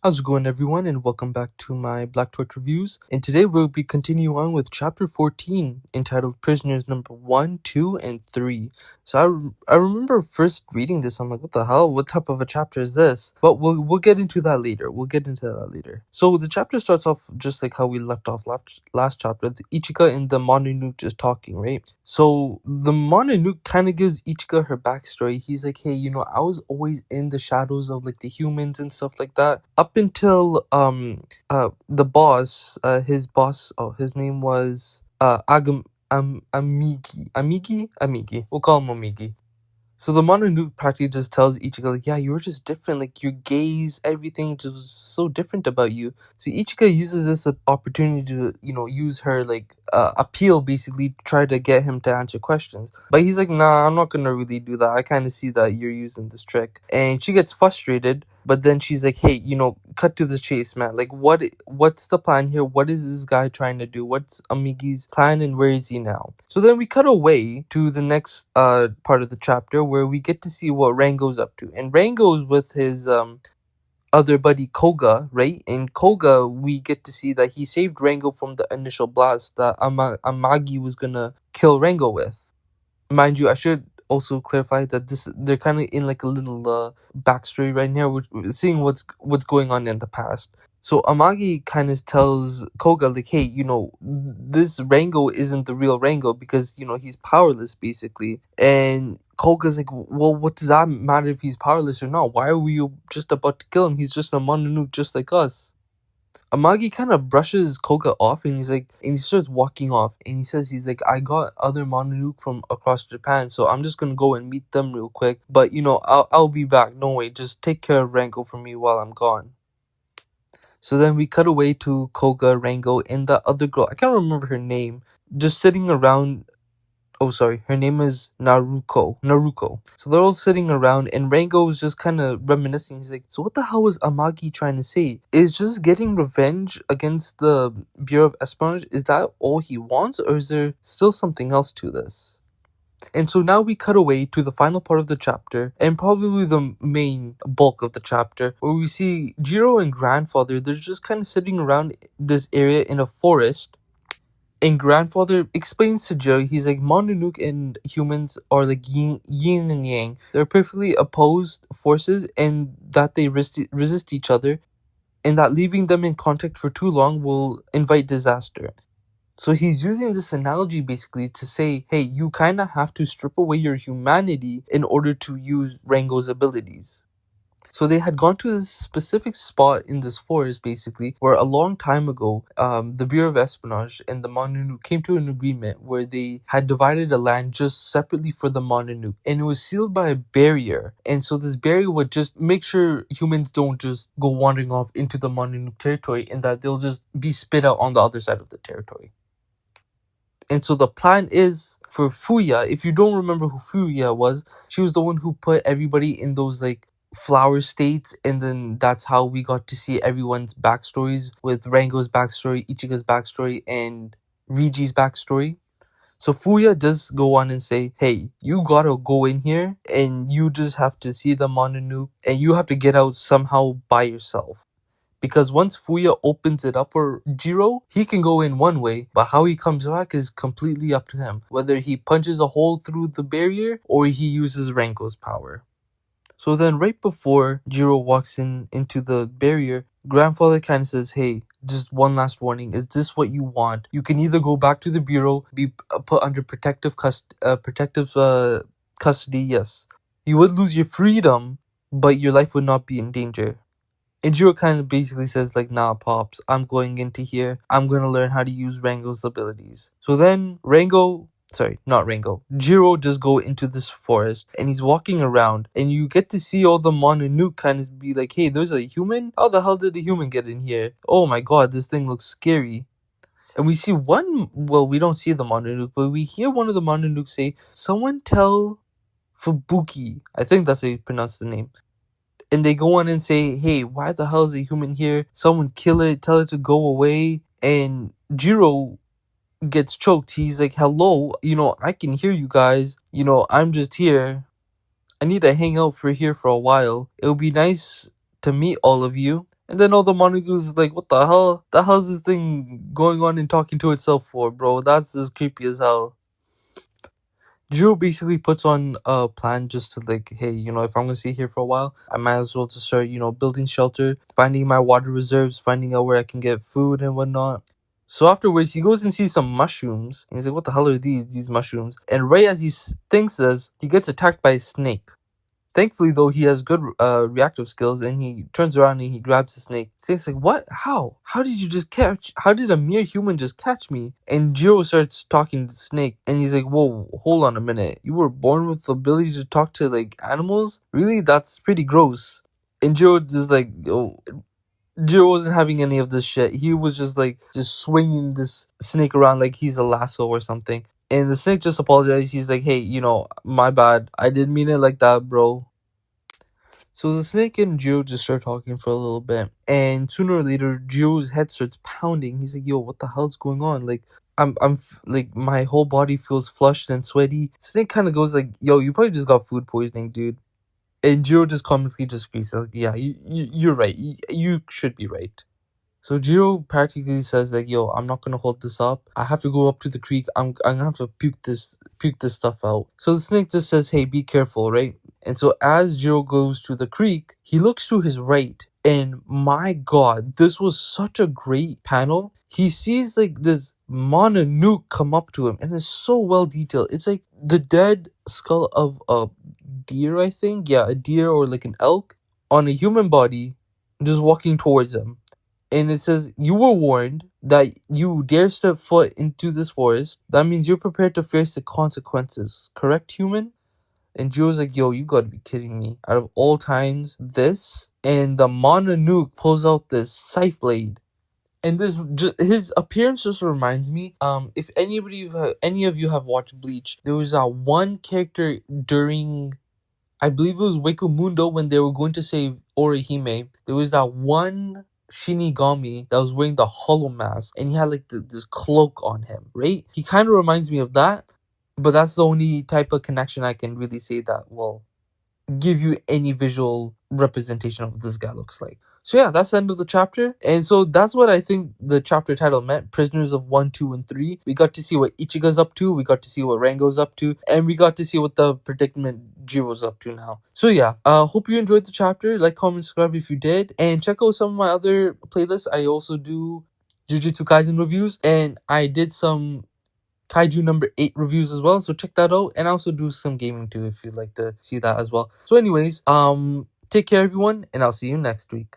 How's it going, everyone, and welcome back to my Black Torch reviews. And today we'll be continuing on with chapter 14, entitled Prisoners number 1, 2, and 3. So I remember first reading this, I'm like, what the hell? What type of a chapter is this? But we'll get into that later. So the chapter starts off just like how we left off last chapter. The Ichika and the Mononoke just talking, right? So the Mononoke kind of gives Ichika her backstory. He's like, hey, I was always in the shadows of like the humans and stuff like that. Up until the boss, his boss, his name was Amigi. We'll call him Amigi. So the Mononoke practically just tells Ichika, like, yeah, you were just different. Like, your gaze, everything just was so different about you. So Ichika uses this opportunity to, use her, like, appeal, basically, to try to get him to answer questions. But he's like, nah, I'm not gonna really do that. I kind of see that you're using this trick. And she gets frustrated, but then she's like, hey, cut to the chase, man. Like, what's the plan here? What is this guy trying to do? What's Amigi's plan, and where is he now? So then we cut away to the next part of the chapter where we get to see what Rango's up to. And Rango's with his other buddy Koga, right? In Koga, we get to see that he saved Rango from the initial blast that Amagi was gonna kill Rango with. Mind you, I should also clarify that they're kind of in like a little backstory right now. We're seeing what's going on in the past. So Amagi kind of tells Koga, like, hey, this Rango isn't the real Rango because, he's powerless, basically. And Koga's like, well, what does that matter if he's powerless or not? Why are we just about to kill him? He's just a Mononoke just like us. Amagi kind of brushes Koga off, and he starts walking off, and he says, he's like, I got other Mononoke from across Japan, so I'm just gonna go and meet them real quick. But, I'll be back. Don't wait, just take care of Rango for me while I'm gone. So then we cut away to Koga, Rango, and the other girl. I can't remember her name. Just sitting around. Oh, sorry. Her name is Naruko. So they're all sitting around, and Rango is just kind of reminiscing. He's like, so what the hell was Amagi trying to say? Is just getting revenge against the Bureau of Espionage, is that all he wants? Or is there still something else to this? And so now we cut away to the final part of the chapter, and probably the main bulk of the chapter, where we see Jiro and Grandfather, they're just kind of sitting around this area in a forest. And Grandfather explains to Jiro, he's like, Mononoke and humans are like yin and yang. They're perfectly opposed forces, and that they resist each other, and that leaving them in contact for too long will invite disaster. So he's using this analogy basically to say, hey, you kind of have to strip away your humanity in order to use Rango's abilities. So they had gone to this specific spot in this forest, basically, where a long time ago, the Bureau of Espionage and the Mononoke came to an agreement where they had divided a land just separately for the Mononoke, and it was sealed by a barrier. And so this barrier would just make sure humans don't just go wandering off into the Mononoke territory, and that they'll just be spit out on the other side of the territory. And so the plan is for Fuya. If you don't remember who Fuya was, she was the one who put everybody in those like flower states, and then that's how we got to see everyone's backstories, with Rango's backstory, Ichiga's backstory, and Riji's backstory. So Fuya does go on and say, hey, you gotta go in here, and you just have to see the Mononoke, and you have to get out somehow by yourself. Because once Fuya opens it up for Jiro, he can go in one way, but how he comes back is completely up to him. Whether he punches a hole through the barrier or he uses Rango's power. So then right before Jiro walks into the barrier, Grandfather kind of says, hey, just one last warning. Is this what you want? You can either go back to the Bureau, be put under protective custody, yes. You would lose your freedom, but your life would not be in danger. And Jiro kind of basically says, like, nah, Pops, I'm going into here. I'm going to learn how to use Rango's abilities. So then Jiro just go into this forest, and he's walking around, and you get to see all the Mononoke kind of be like, hey, there's a human? How the hell did a human get in here? Oh my god, this thing looks scary. And we see we don't see the Mononoke, but we hear one of the Mononoke say, someone tell Fubuki. I think that's how you pronounce the name. And they go on and say, hey, why the hell is a human here? Someone kill it, tell it to go away. And Jiro gets choked. He's like, hello, I can hear you guys. I'm just here. I need to hang out here for a while. It would be nice to meet all of you. And then all the Monogoose is like, what the hell? The hell's this thing going on and talking to itself for, bro? That's just creepy as hell. Jiro basically puts on a plan just to like, hey, if I'm gonna stay here for a while, I might as well just start, building shelter, finding my water reserves, finding out where I can get food and whatnot. So afterwards, he goes and sees some mushrooms, and he's like, what the hell are these mushrooms? And right as he thinks this, he gets attacked by a snake. Thankfully, though, he has good reactive skills, and he turns around and he grabs the snake. Snake's like, what? How? How did you just catch? How did a mere human just catch me? And Jiro starts talking to the snake, and he's like, whoa, hold on a minute. You were born with the ability to talk to, like, animals? Really? That's pretty gross. And Jiro just like, oh, Jiro wasn't having any of this shit. He was just like, just swinging this snake around like he's a lasso or something. And the snake just apologized. He's like, hey, my bad. I didn't mean it like that, bro. So the snake and Jiro just start talking for a little bit, and sooner or later, Jiro's head starts pounding. He's like, "Yo, what the hell's going on? Like, like my whole body feels flushed and sweaty." Snake kind of goes like, "Yo, you probably just got food poisoning, dude." And Jiro just comically just agrees, like, "Yeah, you're right. You should be right." So Jiro practically says like, "Yo, I'm not gonna hold this up. I have to go up to the creek. I'm gonna have to puke this stuff out." So the snake just says, "Hey, be careful, right?" And so as Jiro goes to the creek, he looks to his right, and my God, this was such a great panel. He sees like this Mononoke come up to him, and it's so well detailed. It's like the dead skull of a deer, I think. Yeah, a deer or like an elk on a human body, just walking towards him. And it says, you were warned that you dare step foot into this forest. That means you're prepared to face the consequences. Correct, human? And Jiro's like, yo, you gotta be kidding me. Out of all times, this? And the Mononoke pulls out this scythe blade. And his appearance just reminds me, if any of you have watched Bleach, there was that one character during, I believe it was Wako Mundo, when they were going to save Orihime. There was that one Shinigami that was wearing the hollow mask, and he had like this cloak on him, right? He kind of reminds me of that, but that's the only type of connection I can really say that will give you any visual representation of what this guy looks like. So yeah, that's the end of the chapter. And so that's what I think the chapter title meant. Prisoners of 1, 2, and 3. We got to see what Ichigo's up to, we got to see what Rango's up to, and we got to see what the predicament Jiro's up to now. So yeah, hope you enjoyed the chapter. Like, comment, subscribe if you did. And check out some of my other playlists. I also do Jujutsu Kaisen reviews, and I did some Kaiju number 8 reviews as well, so check that out. And I also do some gaming too if you'd like to see that as well. So anyways, take care everyone, and I'll see you next week.